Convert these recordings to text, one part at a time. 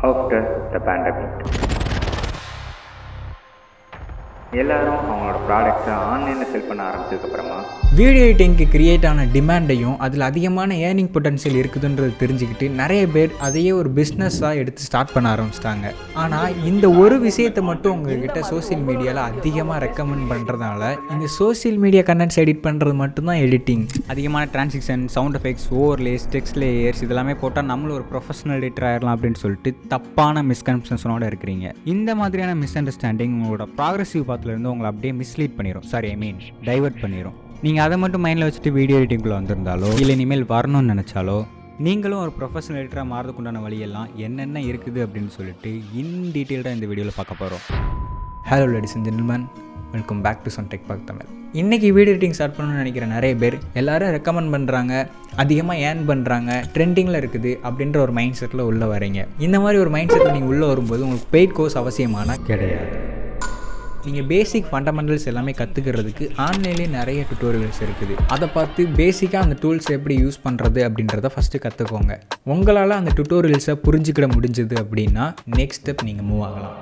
after the pandemic. எல்லாரும் அவங்களோட ப்ராடக்ட்ஸை ஆன்லைனில் செல் பண்ண ஆரம்பிச்சதுக்கப்புறமா வீடியோ எடிட்டிங்க்கு கிரியேட் ஆன டிமாண்டையும் அதில் அதிகமான ஏர்னிங் பொட்டன்ஷியல் இருக்குதுன்றது தெரிஞ்சுக்கிட்டு நிறைய பேர் அதையே ஒரு பிஸ்னஸாக எடுத்து ஸ்டார்ட் பண்ண ஆரம்பிச்சிட்டாங்க. ஆனால் இந்த ஒரு விஷயத்தை மட்டும் உங்ககிட்ட சோசியல் மீடியாவில் அதிகமாக ரெக்கமெண்ட் பண்ணுறதுனால இந்த சோசியல் மீடியா கண்டென்ட்ஸ் எடிட் பண்ணுறது மட்டும்தான் எடிட்டிங். அதிகமான transition, sound effects, overlays, text layers இதெல்லாமே போட்டால் நம்மளும் ஒரு ப்ரொஃபஷனல் எடிட்டர் ஆகிடலாம் அப்படின்னு சொல்லிட்டு தப்பான மிஸ்கன்செப்ஷனோடு இருக்கிறீங்க. இந்த மாதிரியான மிஸ் அண்டர்ஸ்டாண்டிங் உங்களோட ப்ராக்ரஸிவ் பாத்துலேருந்து உங்களை அப்படியே மிஸ்லீட் பண்ணிடும், டைவர்ட் பண்ணிடும். நீங்கள் அதை மட்டும் மைண்டில் வச்சுட்டு வீடியோ எடிட்டிங்குள்ளே வந்திருந்தாலோ இல்லை இனிமேல் வரணும்னு நினச்சாலோ நீங்களும் ஒரு ப்ரொஃபஷனல் எடிட்டராக மாறதுக்குண்டான வழியெல்லாம் என்னென்ன இருக்குது அப்படின்னு சொல்லிட்டு இன் டீட்டெயில்டாக இந்த வீடியோவில் பார்க்க போகிறோம். Hello ladies and gentleman, welcome back to Sun Tech Park Tamil. இன்றைக்கி வீடியோ எடிட்டிங் ஸ்டார்ட் பண்ணணும்னு நினைக்கிற நிறைய பேர் எல்லோரும் ரெக்கமெண்ட் பண்ணுறாங்க, அதிகமாக ஏர்ன் பண்ணுறாங்க, ட்ரெண்டிங்கில் இருக்குது அப்படின்ற ஒரு மைண்ட் செட்டில் உள்ளே வரீங்க. இந்த மாதிரி ஒரு மைண்ட் செட்டில் நீங்கள் உள்ளே வரும்போது உங்களுக்கு பெய்ட் கோர்ஸ் அவசியமான கிடையாது. நீங்கள் பேசிக் ஃபண்டமெண்டல்ஸ் எல்லாமே கற்றுக்கிறதுக்கு ஆன்லைன்லேயே நிறைய டுட்டோரியல்ஸ் இருக்குது. அதை பார்த்து பேசிக்காக அந்த டூல்ஸ் எப்படி யூஸ் பண்ணுறது அப்படின்றத ஃபஸ்ட்டு கற்றுக்கோங்க. உங்களால் அந்த டுட்டோரியல்ஸை புரிஞ்சுக்கிட முடிஞ்சுது அப்படின்னா நெக்ஸ்ட் ஸ்டெப் நீங்கள் மூவ் ஆகலாம்.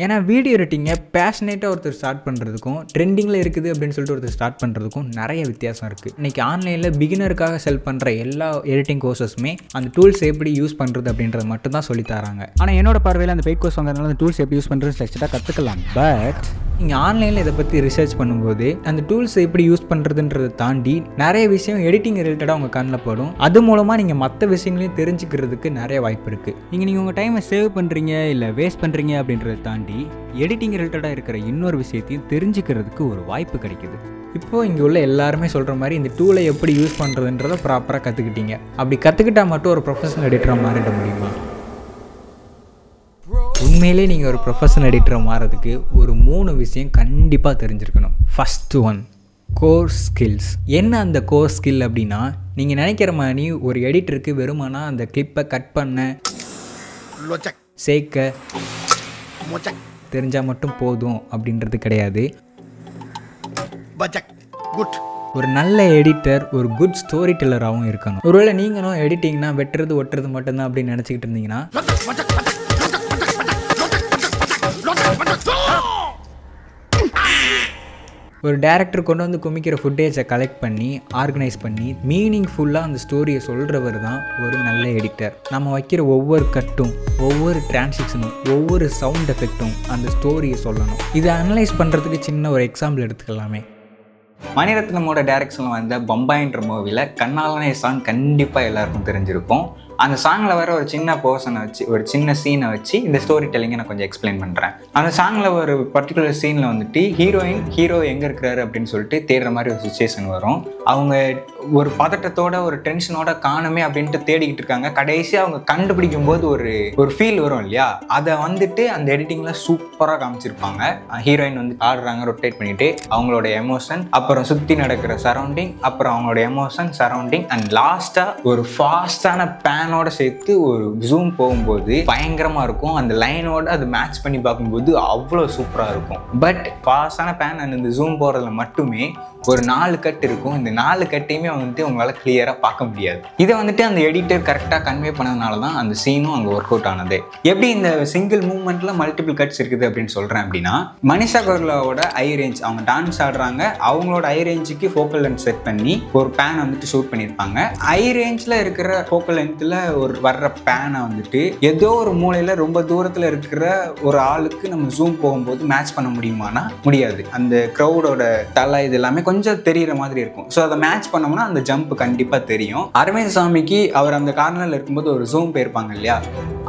ஏன்னா வீடியோ எடிட்டிங்கை பேஷனேட்டாக ஒருத்தர் ஸ்டார்ட் பண்ணுறதுக்கும் ட்ரெண்டிங்கில் இருக்குது அப்படின்னு சொல்லிட்டு ஒருத்தர் ஸ்டார்ட் பண்ணுறதுக்கும் நிறைய வித்தியாசம் இருக்குது. இன்றைக்கி ஆன்லைனில் பிகினருக்காக செல் பண்ணுற எல்லா எடிட்டிங் கோர்சஸுமே அந்த டூல்ஸ் எப்படி யூஸ் பண்ணுறது அப்படின்றது மட்டும் தான் சொல்லி தராங்க. ஆனால் என்னோட பார்வையில் அந்த பெய்ட் கோர்ஸ் வாங்குறதுனால அந்த டூல்ஸ் எப்படி யூஸ் பண்ணுறது ஸ்ட்ரக்சராக கற்றுக்கலாம். பட் நீங்கள் ஆன்லைனில் இதை பற்றி ரிசர்ச் பண்ணும்போது அந்த டூல்ஸ் எப்படி யூஸ் பண்ணுறதுன்றதை தாண்டி நிறைய விஷயம் எடிட்டிங் ரிலேட்டடாக உங்கள் கண்ணில் படும். அது மூலமாக நீங்கள் மற்ற விஷயங்களையும் தெரிஞ்சுக்கிறதுக்கு நிறைய வாய்ப்பு இருக்குது. நீங்கள் உங்கள் டைமை சேவ் பண்ணுறீங்க இல்லை வேஸ்ட் பண்ணுறீங்க அப்படின்றத தாண்டி எடிட்டிங் ரிலேட்டடாக இருக்கிற இன்னொரு விஷயத்தையும் தெரிஞ்சுக்கிறதுக்கு ஒரு வாய்ப்பு கிடைக்குது. இப்போது இங்கே உள்ள எல்லாருமே சொல்கிற மாதிரி இந்த டூலை எப்படி யூஸ் பண்ணுறதுன்றதை ப்ராப்பராக கற்றுக்கிட்டீங்க. அப்படி கற்றுக்கிட்டால் மட்டும் ஒரு ப்ரொஃபஷனல் எடிட்டராக மாறிட முடியுமா? உண்மையிலே நீங்கள் ஒரு ப்ரொஃபஷனல் எடிட்டராக மாறதுக்கு ஒரு 3 விஷயம் கண்டிப்பாக தெரிஞ்சிருக்கணும். First one, core skills. என்ன அந்த கோர் ஸ்கில் அப்படின்னா, நீங்கள் நினைக்கிற மாதிரி ஒரு எடிட்டருக்கு வெறுமானா அந்த கிளிப்பை கட் பண்ண, சேர்க்க தெரிஞ்சால் மட்டும் போதும் அப்படின்றது கிடையாது. ஒரு நல்ல எடிட்டர் ஒரு குட் ஸ்டோரி டெல்லராகவும் இருக்கணும். ஒருவேளை நீங்களும் எடிட்டிங்னா வெட்டுறது ஒட்டுறது மட்டும்தான் அப்படின்னு நினச்சிக்கிட்டு இருந்தீங்கன்னா ஒரு டேரக்டர் கொண்டு வந்து குமிக்கிற ஃபுட்டேஜை கலெக்ட் பண்ணி ஆர்கனைஸ் பண்ணி மீனிங்ஃபுல்லாக அந்த ஸ்டோரியை சொல்கிறவர் தான் ஒரு நல்ல எடிட்டர். நம்ம வைக்கிற ஒவ்வொரு கட்டும், ஒவ்வொரு டிரான்சிக்ஷனும், ஒவ்வொரு சவுண்ட் எஃபெக்ட்டும் அந்த ஸ்டோரியை சொல்லணும். இதை அனலைஸ் பண்ணுறதுக்கு சின்ன ஒரு எக்ஸாம்பிள் எடுத்துக்கலாமே. மணிரத்னமோட டைரக்ஷனில் வந்த பம்பாயின்ற மூவியில் கண்ணாலனே சாங் கண்டிப்பாக எல்லாருக்கும் தெரிஞ்சிருக்கும். அந்த சாங்கில் வர ஒரு சின்ன போர்ஷனை வச்சு, ஒரு சின்ன சீனை வச்சு இந்த ஸ்டோரி டெல்லிங்கை நான் கொஞ்சம் எக்ஸ்பிளைன் பண்ணுறேன். அந்த சாங்கில் ஒரு பர்டிகுலர் சீனில் வந்துட்டு ஹீரோ எங்கே இருக்கிறாரு அப்படின்னு சொல்லிட்டு தேடுற மாதிரி ஒரு சுச்சுவேஷன் வரும். அவங்க ஒரு பதட்டத்தோட ஒரு டென்ஷனோட காணுமே அப்படின்ட்டு தேடிக்கிட்டு இருக்காங்க. கடைசியாக அவங்க கண்டுபிடிக்கும் போது ஒரு ஃபீல் வரும் இல்லையா, அதை வந்துட்டு அந்த எடிட்டிங்கில் சூப்பராக காமிச்சிருப்பாங்க. ஹீரோயின் வந்து ஆடுறாங்க ரொட்டேட் பண்ணிட்டு, அவங்களோட எமோஷன், அப்புறம் சுற்றி நடக்கிற சரௌண்டிங், அப்புறம் அவங்களோட எமோஷன் சரௌண்டிங், அண்ட் லாஸ்ட்டாக ஒரு ஃபாஸ்டான பேனோட சேர்த்து ஒரு ஜூம் போகும்போது பயங்கரமாக இருக்கும். அந்த லைனோட அது மேட்ச் பண்ணி பார்க்கும்போது அவ்வளோ சூப்பராக இருக்கும். பட் ஃபாஸ்டான பேன் அண்ட் இந்த ஜூம் போகிறதுல மட்டுமே ஒரு 4 கட் இருக்கும். இந்த 4 கட்டையுமே வந்துட்டு உங்களால் கிளியராக பார்க்க முடியாது. இதை வந்துட்டு அந்த எடிட்டர் கரெக்டாக கன்வே பண்ணதுனால தான் அந்த சீனும் அங்கே ஒர்க் அவுட் ஆனது. எப்படி இந்த சிங்கிள் மூவ்மெண்ட்டில் மல்டிபிள் கட்ஸ் இருக்குது அப்படின்னு சொல்கிறேன் அப்படின்னா, மனிஷா கொய்ராலாவோட ஐ ரேஞ்ச், அவங்க டான்ஸ் ஆடுறாங்க, அவங்களோட ஐ ரேஞ்சுக்கு ஃபோக்கல் லென்த் செட் பண்ணி ஒரு பேன் வந்துட்டு ஷூட் பண்ணியிருப்பாங்க. ஐ ரேஞ்சில் இருக்கிற ஃபோக்கல் லென்த்தில் வர்ற பேனை வந்துட்டு ஏதோ ஒரு மூலையில் ரொம்ப தூரத்தில் இருக்கிற ஒரு ஆளுக்கு நம்ம ஜூம் போகும்போது மேட்ச் பண்ண முடியுமானா முடியாது. அந்த க்ரௌடோட தலை இது எல்லாமே கொஞ்சம் தெரிகிற மாதிரி இருக்கும். ஸோ அதை மேட்ச் பண்ணோம்னா அந்த ஜம்ப் கண்டிப்பாக தெரியும். அரவிந்த் சாமிக்கு அவர் அந்த கார்னரில் இருக்கும்போது ஒரு ஜூம் போயிருப்பாங்க இல்லையா,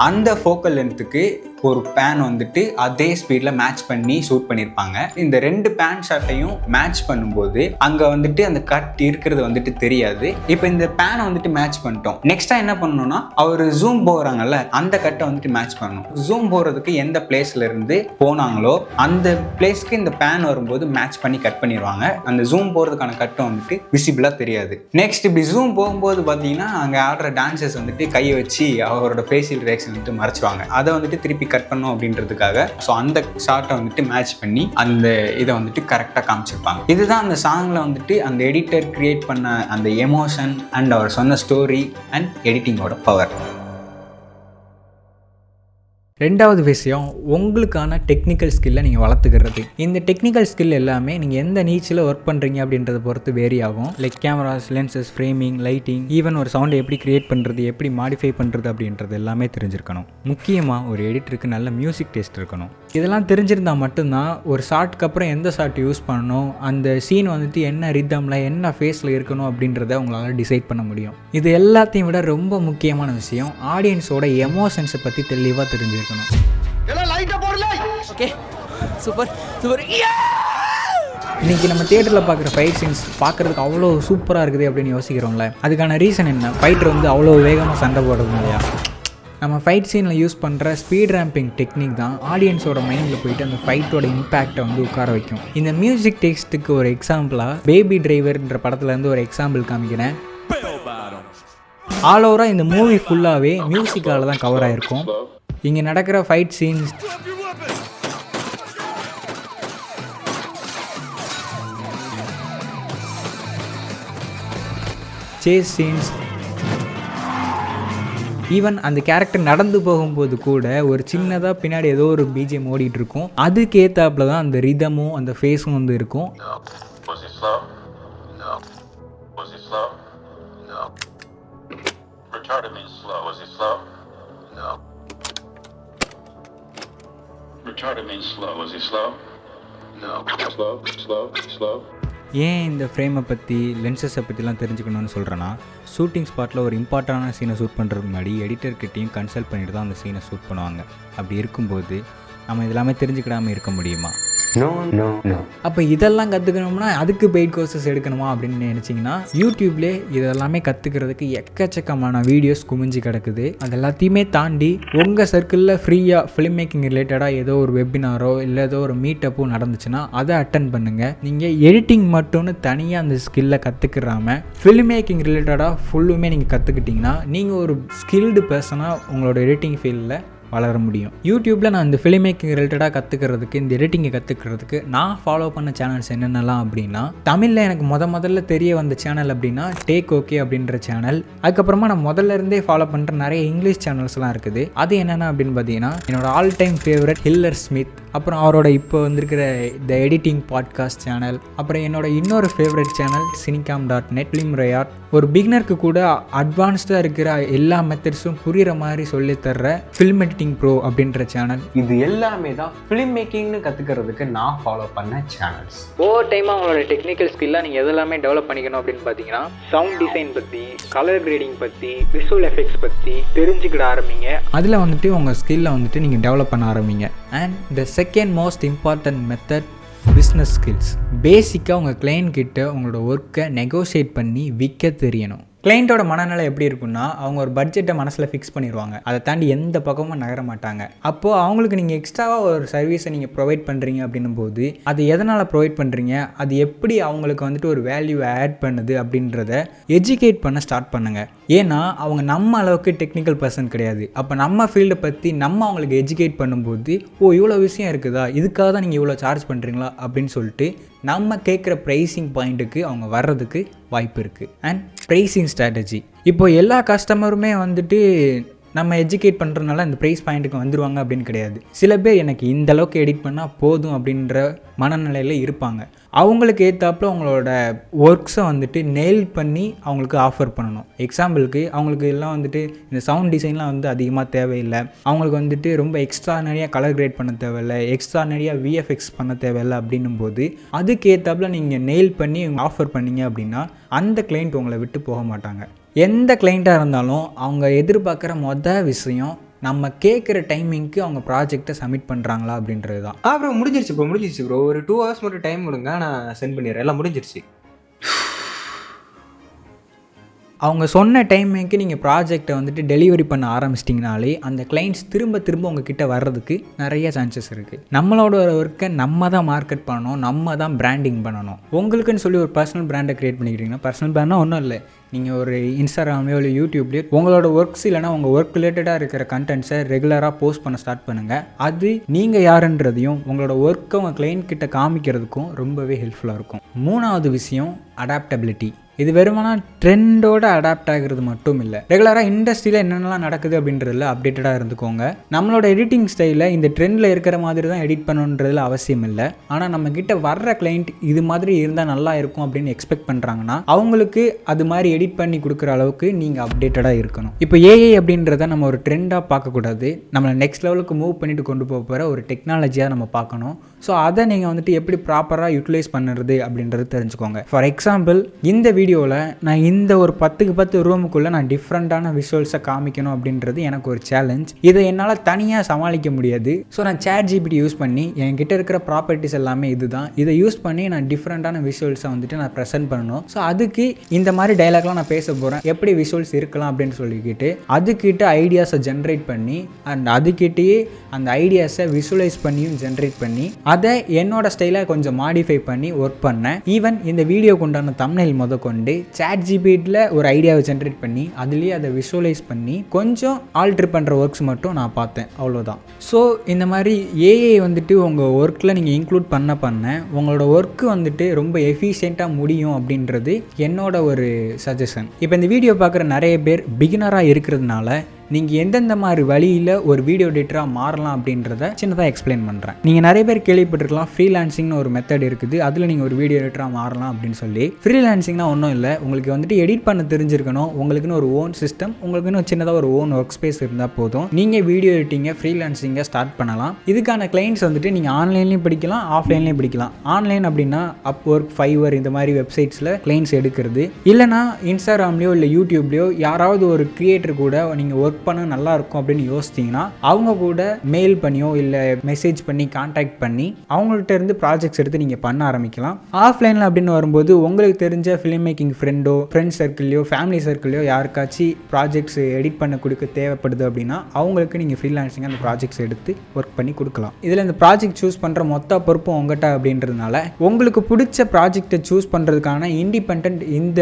அந்த ஃபோக்கல் லென்த்துக்கு ஒரு பேன் வந்துட்டு அதே ஸ்பீடில் மேட்ச் பண்ணி ஷூட் பண்ணியிருப்பாங்க. இந்த 2 பேன் ஷாட்டையும் மேட்ச் பண்ணும்போது அங்கே வந்துட்டு அந்த கட் இருக்கிறது வந்துட்டு தெரியாது. இப்போ இந்த பேனை வந்துட்டு மேட்ச் பண்ணிட்டோம். நெக்ஸ்ட்டாக என்ன பண்ணணும்னா, அவர் ஜூம் போகிறாங்கல்ல அந்த கட்டை வந்துட்டு மேட்ச் பண்ணணும். ஜூம் போகிறதுக்கு எந்த பிளேஸ்ல இருந்து போனாங்களோ அந்த பிளேஸ்க்கு இந்த பேன் வரும்போது மேட்ச் பண்ணி கட் பண்ணிடுவாங்க. அந்த ஜூம் போகிறதுக்கான கட்டை வந்துட்டு விசிபிளாக தெரியாது. நெக்ஸ்ட் இப்படி ஜூம் போகும்போது பார்த்தீங்கன்னா அங்கே ஆடுற டான்சர்ஸ் வந்துட்டு கையை வச்சு அவரோட ஃபேஷியல் ரியாக்ஷன் வந்துட்டு மறைச்சிடுவாங்க. அதை வந்துட்டு திருப்பி கட் பண்ணோம் அப்படின்றதுக்காக ஸோ அந்த ஷார்ட்டை வந்துட்டு மேட்ச் பண்ணி அந்த இதை வந்துட்டு கரெக்டாக காமிச்சிருப்பாங்க. இதுதான் அந்த சாங்கில் வந்துட்டு அந்த எடிட்டர் கிரியேட் பண்ண அந்த எமோஷன் அண்ட் அவர் சொன்ன ஸ்டோரி அண்ட் எடிட்டிங்கோட பவர். ரெண்டாவது விஷயம், உங்களுக்கான டெக்னிக்கல் ஸ்கில்லை நீங்கள் வளர்த்துக்கிறது. இந்த டெக்னிக்கல் ஸ்கில் எல்லாமே நீங்கள் எந்த நீச்சில் ஒர்க் பண்ணுறீங்க அப்படின்றத பொறுத்து வேரி ஆகும். Like cameras, lenses, framing, lighting, even ஒரு சவுண்டை எப்படி கிரியேட் பண்ணுறது, எப்படி மாடிஃபை பண்ணுறது அப்படின்றது எல்லாமே தெரிஞ்சிருக்கணும். முக்கியமாக ஒரு எடிட்டருக்கு நல்ல மியூசிக் டேஸ்ட் இருக்கணும். இதெல்லாம் தெரிஞ்சிருந்தால் மட்டும்தான் ஒரு ஷார்ட்க்கு அப்புறம் எந்த ஷார்ட் யூஸ் பண்ணணும், அந்த சீன் வந்துட்டு என்ன ரிதமில் என்ன ஃபேஸில் இருக்கணும் அப்படின்றத உங்களால் டிசைட் பண்ண முடியும். இது எல்லாத்தையும் விட ரொம்ப முக்கியமான விஷயம், ஆடியன்ஸோட எமோஷன்ஸை பற்றி தெளிவாக தெரிஞ்சிருக்கணும். இன்றைக்கி நம்ம தியேட்டரில் பார்க்குற ஃபைட் சீன்ஸ் பார்க்குறதுக்கு அவ்வளோ சூப்பராக இருக்குது அப்படின்னு யோசிக்கிறோம்ல, அதுக்கான ரீசன் என்ன? ஃபைட்டர் வந்து அவ்வளோ வேகமாக சண்டை போடுறது இல்லையா? நம்ம ஃபைட் சீனில் யூஸ் பண்ணுற ஸ்பீட் ரேம்பிங் டெக்னிக் தான் ஆடியன்ஸோட மைண்டில் போயிட்டு அந்த ஃபைட்டோட இம்பேக்டை வந்து உட்கார வைக்கும். இந்த மியூசிக் டெக்ஸ்ட்டுக்கு ஒரு எக்ஸாம்பிளாக பேபி டிரைவர்ன்ற படத்துலேருந்து ஒரு எக்ஸாம்பிள் காமிக்கிறேன். ஆல் ஓவராக இந்த மூவி ஃபுல்லாகவே மியூசிக்கால் தான் கவர் ஆகிருக்கும். இங்கே நடக்கிற fight scenes, chase scenes, even அந்த கேரக்டர் நடந்து போகும்போது கூட ஒரு சின்னதாக பின்னாடி ஏதோ ஒரு பிஜிஎம் ஓடிட்டு இருக்கும். அதுக்கு ஏற்றாப்புல தான் அந்த ரிதமும் அந்த ஃபேஸும் வந்து இருக்கும். ஏன் இந்த ஃப்ரேமை பற்றி, லென்சஸை பற்றிலாம் தெரிஞ்சுக்கணும்னு சொல்கிறேன்னா, ஷூட்டிங் ஸ்பாட்டில் ஒரு இம்பார்ட்டண்டான சீனை ஷூட் பண்ணுறதுக்கு முன்னாடி எடிட்டர்கிட்டையும் கன்சல்ட் பண்ணிட்டு தான் அந்த சீனை ஷூட் பண்ணுவாங்க. அப்படி இருக்கும்போது நம்ம இதெல்லாமே தெரிஞ்சுக்கிடாமல் இருக்க முடியுமா? அப்போ இதெல்லாம் கற்றுக்கணும்னா அதுக்கு பெய்ட் கோர்சஸ் எடுக்கணுமா அப்படின்னு நினச்சிங்கன்னா, யூடியூப்லேயே இதெல்லாமே கற்றுக்கிறதுக்கு எக்கச்சக்கமான வீடியோஸ் குமிஞ்சு கிடக்குது. அது எல்லாத்தையுமே தாண்டி உங்கள் சர்க்கிளில் ஃப்ரீயாக ஃபிலிம் மேக்கிங் ரிலேட்டடாக ஏதோ ஒரு வெபினாரோ இல்லை ஏதோ ஒரு மீட்டப்போ நடந்துச்சுன்னா அதை அட்டன் பண்ணுங்கள். நீங்கள் எடிட்டிங் மட்டும்னு தனியாக அந்த ஸ்கில்லை கற்றுக்கிறாமல் ஃபிலிம் மேக்கிங் ரிலேட்டடாக ஃபுல்லுமே நீங்கள் கற்றுக்கிட்டிங்கன்னா நீங்கள் ஒரு ஸ்கில்டு பர்சனாக உங்களோட எடிட்டிங் ஃபீல்டில் வளர முடியும். யூடியூப்பில் நான் இந்த ஃபிலிம் மேக்கிங் ரிலேட்டடாக கற்றுக்கிறதுக்கு, இந்த எடிட்டிங்கை கற்றுக்கிறதுக்கு நான் ஃபாலோ பண்ண சேனல்ஸ் என்னென்னலாம் அப்படின்னா, தமிழில் எனக்கு முதல்ல தெரிய வந்த சேனல் அப்படின்னா டேக் ஓகே அப்படின்ற சேனல். அதுக்கப்புறமா நான் முதல்ல இருந்தே ஃபாலோ பண்ணுற நிறைய இங்கிலீஷ் சேனல்ஸ்லாம் இருக்குது. அது என்னென்ன அப்படின்னு பார்த்தீங்கன்னா, என்னோடய all time favourite Hiller Smith, அப்புறம் அவரோட இப்போ வந்திருக்கிற த எடிட்டிங் பாட்காஸ்ட் சேனல், அப்புறம் என்னோட இன்னொரு favourite channel cinicam.net, film riot. ஒரு பிகினருக்கு கூட அட்வான்ஸ்டாக இருக்கிற எல்லா மெத்தட்ஸும் புரிகிற மாதிரி சொல்லித்தர்ற ஃபில்ம் எடிட்டிங் ப்ரோ அப்படின்ற சேனல். இது எல்லாமே தான் ஃபிலிம் மேக்கிங்னு கற்றுக்கிறதுக்கு நான் ஃபாலோ பண்ண சேனல்ஸ். ஓவர் டைமாக அவங்களோட டெக்னிக்கல் ஸ்கில்லாக நீங்கள் எதெல்லாமே டெவலப் பண்ணிக்கணும் அப்படின்னு பார்த்தீங்கன்னா, சவுண்ட் டிசைன் பற்றி, கலர் கிரேடிங் பற்றி, விஷுவல் எஃபெக்ட்ஸ் பற்றி தெரிஞ்சுக்கிட ஆரம்பிங்க. அதில் வந்துட்டு உங்கள் ஸ்கில்லை வந்துட்டு நீங்கள் டெவலப் பண்ண ஆரம்பிங்க. And the second most important method, business skills. பேசிக்காக உங்கள் கிளைண்ட் கிட்ட உங்களோட ஒர்க்கை நெகோஷியேட் பண்ணி விற்க தெரியணும். கிளைண்ட்டோட மனநிலை எப்படி இருக்குன்னா, அவங்க ஒரு பட்ஜெட்டை மனசில் ஃபிக்ஸ் பண்ணிடுவாங்க. அதை தாண்டி எந்த பக்கமும் நகர மாட்டாங்க. அப்போது அவங்களுக்கு நீங்கள் எக்ஸ்ட்ராவாக ஒரு சர்வீஸை நீங்கள் ப்ரொவைட் பண்ணுறீங்க அப்படின்னும் போது அது எதனால் ப்ரொவைட் பண்ணுறீங்க, அது எப்படி அவங்களுக்கு வந்துட்டு ஒரு வேல்யூ ஆட் பண்ணுது அப்படின்றத எஜுகேட் பண்ண ஸ்டார்ட் பண்ணுங்கள். ஏன்னா அவங்க நம்ம அளவுக்கு டெக்னிக்கல் பர்சன் கிடையாது. அப்போ நம்ம ஃபீல்டை பற்றி நம்ம அவங்களுக்கு எஜுகேட் பண்ணும்போது, ஓ இவ்வளோ விஷயம் இருக்குதா, இதுக்காக தான் நீங்கள் இவ்வளோ சார்ஜ் பண்ணுறீங்களா அப்படின்னு சொல்லிட்டு நம்ம கேட்குற ப்ரைஸிங் பாயிண்ட்டுக்கு அவங்க வர்றதுக்கு வாய்ப்பு இருக்குது. And pricing strategy. இப்போது எல்லா கஸ்டமருமே வந்துட்டு நம்ம எஜுகேட் பண்ணுறதுனால இந்த ப்ரைஸ் பாயிண்ட்டுக்கு வந்துடுவாங்க அப்படின்னு கிடையாது. சில பேர் எனக்கு இந்த அளவுக்கு எடிட் பண்ணால் போதும் அப்படின்ற மனநிலையில் இருப்பாங்க. அவங்களுக்கு ஏற்றாப்புல அவங்களோட ஒர்க்ஸை வந்துட்டு நெயில் பண்ணி அவங்களுக்கு ஆஃபர் பண்ணணும். எக்ஸாம்பிளுக்கு அவங்களுக்கு எல்லாம் வந்துட்டு இந்த சவுண்ட் டிசைன்லாம் வந்து அதிகமாக தேவையில்லை, அவங்களுக்கு வந்துட்டு ரொம்ப எக்ஸ்ட்ரானரியாக கலர் கிரேட் பண்ண தேவையில்லை, எக்ஸ்ட்ரானரியாக விஎஃப்எக்ஸ் பண்ண தேவையில்லை அப்படின்னும் போது அதுக்கு ஏற்றாப்புல நீங்கள் நெயில் பண்ணி ஆஃபர் பண்ணிங்க அப்படின்னா அந்த கிளைண்ட் உங்களை விட்டு போக மாட்டாங்க. எந்த கிளைண்ட்டாக இருந்தாலும் அவங்க எதிர்பார்க்குற விஷயம் நம்ம கேட்குற டைமிங்க்கு அவங்க ப்ராஜெக்டை சப்மிட் பண்ணுறாங்களா அப்படின்றது தான். ப்ரோ முடிஞ்சிருச்சு ப்ரோ. ஒரு 2 hours மட்டும் டைம் கொடுங்க, நான் சென்ட் பண்ணிடுறேன். எல்லாம் முடிஞ்சிருச்சு. அவங்க சொன்ன டைமிங்க்கு நீங்கள் ப்ராஜெக்டை வந்துட்டு டெலிவரி பண்ண ஆரம்பிச்சிட்டிங்கனாலே அந்த கிளைண்ட்ஸ் திரும்ப உங்ககிட்ட வர்றதுக்கு நிறைய சான்சஸ் இருக்குது. நம்மளோட ஒர்க்கை நம்ம தான் மார்க்கெட் பண்ணணும், நம்ம தான் பிராண்டிங் பண்ணணும். உங்களுக்குன்னு சொல்லி ஒரு பர்சனல் பிராண்டை க்ரியேட் பண்ணிக்கிறீங்கன்னா, பர்சனல் பிராண்டாக ஒன்றும் இல்லை, நீங்கள் ஒரு இன்ஸ்டாகிராம்லேயோ இல்லை யூடியூப்லேயோ உங்களோட ஒர்க்ஸ் இல்லைனா உங்கள் ஒர்க் ரிலேட்டடாக இருக்கிற கண்டென்ட்ஸை ரெகுலராக போஸ்ட் பண்ண ஸ்டார்ட் பண்ணுங்கள். அது நீங்கள் யாருன்றதையும் உங்களோட ஒர்க்கை உங்கள் கிளைண்ட் கிட்ட காமிக்கிறதுக்கும் ரொம்பவே ஹெல்ப்ஃபுல்லாக இருக்கும். 3வது விஷயம், அடாப்டபிலிட்டி. இது வெறுமனா ட்ரெண்டோட அடாப்ட் ஆகிறது மட்டும் இல்லை, ரெகுலராக இண்டஸ்ட்ரியில் என்னென்னலாம் நடக்குது அப்படின்றதுல அப்டேட்டடாக இருந்துக்கோங்க. நம்மளோட எடிட்டிங் ஸ்டைலில் இந்த ட்ரெண்டில் இருக்கிற மாதிரி தான் எடிட் பண்ணணுன்றதுல அவசியம் இல்லை. ஆனால் நம்ம கிட்ட வர்ற கிளைண்ட் இது மாதிரி இருந்தால் நல்லா இருக்கும் அப்படின்னு எக்ஸ்பெக்ட் பண்ணுறாங்கன்னா அவங்களுக்கு அது மாதிரி எடிட் பண்ணி கொடுக்குற அளவுக்கு நீங்கள் அப்டேட்டடாக இருக்கணும். இப்போ ஏஐ அப்படின்றத நம்ம ஒரு ட்ரெண்டாக பார்க்கக்கூடாது, நம்மளை நெக்ஸ்ட் லெவலுக்கு மூவ் பண்ணிட்டு கொண்டு போகிற ஒரு டெக்னாலஜியாக நம்ம பார்க்கணும். ஸோ அதை நீங்கள் வந்துட்டு எப்படி ப்ராப்பராக யூட்டிலைஸ் பண்ணுறது அப்படின்றது தெரிஞ்சுக்கோங்க. ஃபார் எக்ஸாம்பிள், இந்த வீடியோவில் நான் இந்த ஒரு 10க்கு 10 ரூமுக்குள்ளே நான் டிஃப்ரெண்ட்டான விஷுவல்ஸை காமிக்கணும் அப்படின்றது எனக்கு ஒரு சேலஞ்ச். இதை என்னால் தனியாக சமாளிக்க முடியாது. ஸோ நான் ChatGPT யூஸ் பண்ணி என்கிட்ட இருக்கிற ப்ராப்பர்ட்டிஸ் எல்லாமே இதுதான், இதை யூஸ் பண்ணி நான் டிஃப்ரெண்ட்டான விஷுவல்ஸை வந்துட்டு நான் ப்ரெசென்ட் பண்ணணும். ஸோ அதுக்கு இந்த மாதிரி டைலாக்லாம் நான் பேச போகிறேன், எப்படி விஷுவல்ஸ் இருக்கலாம் அப்படின்னு சொல்லிக்கிட்டு அதுக்கிட்ட ஐடியாஸை ஜென்ரேட் பண்ணி அண்ட் அதுக்கிட்டேயே அந்த ஐடியாஸை விஷுவலைஸ் பண்ணியும் ஜென்ரேட் பண்ணி அதை என்னோட ஸ்டைலாக கொஞ்சம் மாடிஃபை பண்ணி ஒர்க் பண்ணேன். ஈவன் இந்த வீடியோக்கு உண்டான தம்ப்நெயில் கொண்டு ChatGPTல ஒரு ஐடியாவை ஜென்ரேட் பண்ணி அதுலேயே அதை விஷுவலைஸ் பண்ணி கொஞ்சம் ஆல்ட்ரு பண்ணுற ஒர்க்ஸ் மட்டும் நான் பார்த்தேன், அவ்வளோதான். ஸோ இந்த மாதிரி ஏஐ வந்துட்டு உங்கள் ஒர்க்கில் நீங்கள் இன்க்ளூட் பண்ண உங்களோட ஒர்க்கு வந்துட்டு ரொம்ப எஃபிஷியண்ட்டாக முடியும் அப்படின்றது என்னோட ஒரு சஜஷன். இப்போ இந்த வீடியோ பார்க்குற நிறைய பேர் பிகினராக இருக்கிறதுனால நீங்கள் எந்தெந்த மாதிரி வழியில் ஒரு வீடியோ எடிட்டராக மாறலாம் அப்படின்றத சின்னதாக எக்ஸ்பிளைன் பண்ணுறேன். நீங்கள் நிறைய பேர் கேள்விப்பட்டிருக்கலாம், ஃப்ரீலான்சிங்னு ஒரு மெத்தட் இருக்குது, அதில் நீங்கள் ஒரு வீடியோ எடிட்டராக மாறலாம் அப்படின்னு சொல்லி. ஃப்ரீலான்சிங்னா ஒன்றும் இல்லை, உங்களுக்கு வந்துட்டு எடிட் பண்ண தெரிஞ்சிருக்கணும், உங்களுக்குன்னு ஒரு ஓன் சிஸ்டம், உங்களுக்குன்னு சின்னதாக ஒரு ஓன் ஒர்க் ஸ்பேஸ் இருந்தால் போதும், நீங்கள் வீடியோ எடிட்டிங்கை ஃப்ரீலான்சிங்கை ஸ்டார்ட் பண்ணலாம். இதுக்கான கிளைண்ட்ஸ் வந்துட்டு நீங்கள் ஆன்லைன்லேயும் படிக்கலாம், ஆஃப்லைன்லேயும் படிக்கலாம். ஆன்லைன் அப்படின்னா அப்வொர்க், ஃபைவர் இந்த மாதிரி வெப்சைட்ஸில் கிளைண்ட்ஸ் எடுக்கிறது, இல்லைனா இன்ஸ்டாகிராம்லேயோ இல்லை யூடியூப்லேயோ யாராவது ஒரு கிரியேட்டர் கூட நீங்கள் ஒர்க் பண்ண நல்லா இருக்கும் அப்படின்னு யோசிச்சிங்கன்னா அவங்க கூட மெயில் பண்ணியோ இல்லை மெசேஜ் பண்ணி கான்டாக்ட் பண்ணி அவங்கள்ட்ட இருந்து ப்ராஜெக்ட்ஸ் எடுத்து நீங்கள் பண்ண ஆரம்பிக்கலாம். ஆஃப்லைனில் அப்படின்னு வரும்போது உங்களுக்கு தெரிஞ்ச ஃபிலிம் மேக்கிங் ஃப்ரெண்டோ, ஃப்ரெண்ட்ஸ் சர்க்கிள்லையோ, ஃபேமிலி சர்க்கிள்லையோ யாருக்காச்சும் ப்ராஜெக்ட்ஸ் எடிட் பண்ண கொடுக்க தேவைப்படுது அப்படின்னா அவங்களுக்கு நீங்கள் ஃப்ரீலான்சிங் அந்த ப்ராஜெக்ட்ஸ் எடுத்து ஒர்க் பண்ணி கொடுக்கலாம். இதில் இந்த ப்ராஜெக்ட் சூஸ் பண்ணுற மொத்த பொறுப்பும் உங்கள்கிட்ட அப்படின்றதுனால உங்களுக்கு பிடிச்ச ப்ராஜெக்டை சூஸ் பண்ணுறதுக்கான இண்டிபெண்ட் இந்த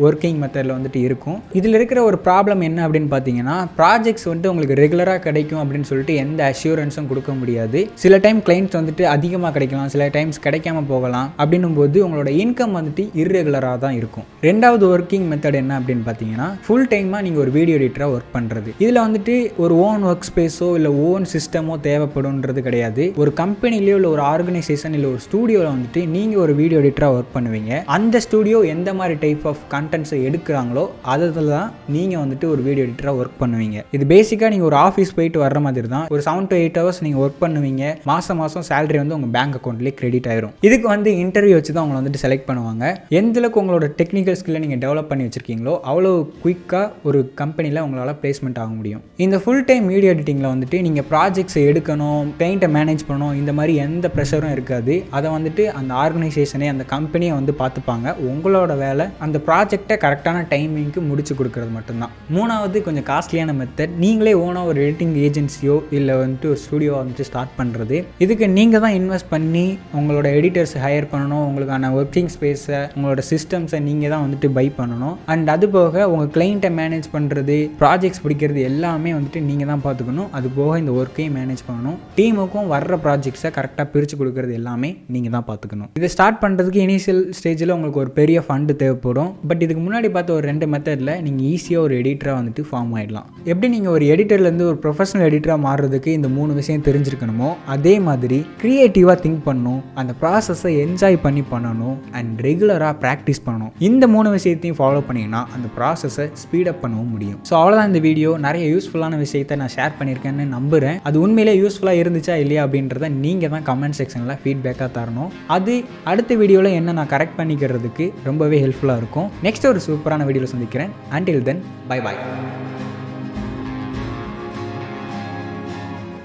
ஒர்க்கிங் மெத்தடில் வந்துட்டு இருக்கும். இதில் இருக்கிற ஒரு ப்ராப்ளம் என்ன அப்படின்னு பார்த்தீங்கன்னா, ப்ராஜெக்ட்ஸ் வந்துட்டு உங்களுக்கு ரெகுலராக கிடைக்கும் அப்படின்னு சொல்லிட்டு எந்த அஷ்யூரன்ஸும் கொடுக்க முடியாது. சில டைம் கிளைண்ட்ஸ் வந்துட்டு அதிகமாக கிடைக்கலாம், சில டைம்ஸ் கிடைக்காம போகலாம். அப்படின்னும் போது உங்களோட இன்கம் வந்துட்டு இர்ரெகுலராக தான் இருக்கும். ரெண்டாவது ஒர்க்கிங் மெத்தட் என்ன அப்படின்னு பார்த்தீங்கன்னா, ஃபுல் டைமாக நீங்கள் ஒரு வீடியோ எடிட்டராக ஒர்க் பண்ணுறது. இதில் வந்துட்டு ஒரு ஓன் ஒர்க் ஸ்பேஸோ இல்லை ஓன் சிஸ்டமோ தேவைப்படும்ன்றது கிடையாது. ஒரு கம்பெனிலையோ இல்லை ஒரு ஆர்கனைசேஷன் இல்லை ஒரு ஸ்டூடியோவில் வந்துட்டு நீங்கள் ஒரு வீடியோ எடிட்டராக ஒர்க் பண்ணுவீங்க. அந்த ஸ்டூடியோ எந்த மாதிரி டைப் ஆஃப் கண்டென்ட்ஸை எடுக்கிறாங்களோ அதில் தான் நீங்கள் வந்துட்டு ஒரு வீடியோ எடிட்டராக ஒர்க் பண்ணுவீங்க. இது பேசிக்காக நீங்கள் ஒரு ஆஃபீஸ் போயிட்டு வர்ற மாதிரி தான். ஒரு 7 to 8 hours நீங்கள் ஒர்க் பண்ணுவீங்க. மாதம் சேலரி வந்து உங்கள் பேங்க் அக்கௌண்ட்லேயே கிரெடிட் ஆயிரும். இதுக்கு வந்து இன்டர்வியூ வச்சு தான் உங்களை வந்துட்டு செலக்ட் பண்ணுவாங்க. எந்தளவுக்கு உங்களோட டெக்னிக்கல் ஸ்கில்லை நீங்கள் டெவலப் பண்ணி வச்சிருக்கீங்களோ அவ்வளோ குயிக்காக ஒரு கம்பெனியில் உங்களால் பிளேஸ்மெண்ட் ஆக முடியும். இந்த ஃபுல் டைம் வீடியோ எடிட்டிங்கில் வந்துட்டு நீங்கள் ப்ராஜெக்ட்ஸை எடுக்கணும், கிளைண்ட்டை மேனேஜ் பண்ணணும், இந்த மாதிரி எந்த ப்ரெஷரும் இருக்காது. அதை வந்துட்டு அந்த ஆர்கனைசேஷனே அந்த கம்பெனியை வந்து பார்த்துப்பாங்க. உங்களோட வேலை அந்த ப்ராஜெக்டை கரெக்டான டைமிங்க்கு முடிச்சு கொடுக்கறது மட்டும்தான். மூணாவது கொஞ்சம் காஸ்ட்லியான மெத்தட், நீங்களே ஓனாக ஒரு எடிட்டிங் ஏஜென்சியோ இல்லை வந்துட்டு ஒரு ஸ்டூடியோ வந்துட்டு ஸ்டார்ட் பண்ணுறது. இதுக்கு நீங்கள் தான் இன்வெஸ்ட் பண்ணி உங்களோட எடிட்டர்ஸ் ஹையர் பண்ணணும், உங்களுக்கான ஒர்க்கிங் ஸ்பேஸை, உங்களோட சிஸ்டம்ஸை நீங்கள் தான் வந்துட்டு பை பண்ணணும். அண்ட் அது போக உங்கள் கிளைண்ட்டை மேனேஜ் பண்ணுறது, ப்ராஜெக்ட்ஸ் பிடிக்கிறது எல்லாமே வந்துட்டு நீங்கள் தான் பார்த்துக்கணும். அது போக இந்த ஒர்க்கையும் மேனேஜ் பண்ணணும். டீமுக்கும் வர்ற ப்ராஜெக்ட்ஸை கரெக்டாக பிரித்து கொடுக்கறது எல்லாமே நீங்கள் தான் பார்த்துக்கணும். இதை ஸ்டார்ட் பண்ணுறதுக்கு இனிஷியல் ஸ்டேஜில் உங்களுக்கு ஒரு பெரிய ஃபண்டு தேவைப்படும். பட் இதுக்கு முன்னாடி பார்த்த ஒரு 2 மெத்தடில் நீங்கள் ஈஸியாக ஒரு எடிட்டராக வந்துட்டு ஃபார்ம் ஆகிடலாம். எப்படி நீங்கள் ஒரு எடிட்டர்லேருந்து ஒரு ப்ரொஃபஷனல் எடிட்டராக மாறுறதுக்கு இந்த 3 விஷயம் தெரிஞ்சிருக்கணுமோ அதே மாதிரி க்ரியேட்டிவாக திங்க் பண்ணணும், அந்த ப்ராசஸை என்ஜாய் பண்ணி பண்ணணும் அண்ட் ரெகுலராக ப்ராக்டிஸ் பண்ணணும். இந்த 3 விஷயத்தையும் ஃபாலோ பண்ணிங்கன்னா அந்த ப்ராசஸை ஸ்பீடப் பண்ணவும் முடியும். ஸோ அவ்வளோதான் இந்த வீடியோ. நிறைய யூஸ்ஃபுல்லான விஷயத்தை நான் ஷேர் பண்ணியிருக்கேன்னு நம்புகிறேன். அது உண்மையிலே யூஸ்ஃபுல்லாக இருந்துச்சா இல்லையா அப்படின்றத நீங்கள் தான் கமெண்ட் செக்ஷனில் ஃபீட்பேக்காக தரணும். அது அடுத்த வீடியோவில் என்ன நான் கரெக்ட் பண்ணிக்கிறதுக்கு ரொம்பவே ஹெல்ப்ஃபுல்லாக இருக்கும். நெக்ஸ்ட் ஒரு சூப்பரான வீடியோவில் சந்திக்கிறேன். Until then, bye bye.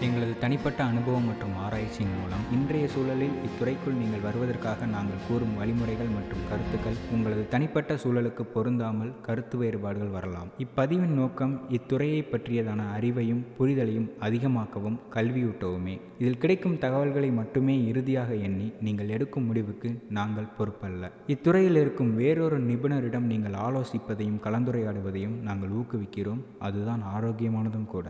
எங்களது தனிப்பட்ட அனுபவம் மற்றும் ஆராய்ச்சியின் மூலம் இன்றைய சூழலில் இத்துறைக்குள் நீங்கள் வருவதற்காக நாங்கள் கூறும் வழிமுறைகள் மற்றும் கருத்துக்கள் உங்களது தனிப்பட்ட சூழலுக்கு பொருந்தாமல் கருத்து வேறுபாடுகள் வரலாம். இப்பதிவின் நோக்கம் இத்துறையை பற்றியதான அறிவையும் புரிதலையும் அதிகமாக்கவும் கல்வியூட்டவுமே. இதில் கிடைக்கும் தகவல்களை மட்டுமே இறுதியாக எண்ணி நீங்கள் எடுக்கும் முடிவுக்கு நாங்கள் பொறுப்பல்ல. இத்துறையில் இருக்கும் வேறொரு நிபுணரிடம் நீங்கள் ஆலோசிப்பதையும் கலந்துரையாடுவதையும் நாங்கள் ஊக்குவிக்கிறோம். அதுதான் ஆரோக்கியமானதும் கூட.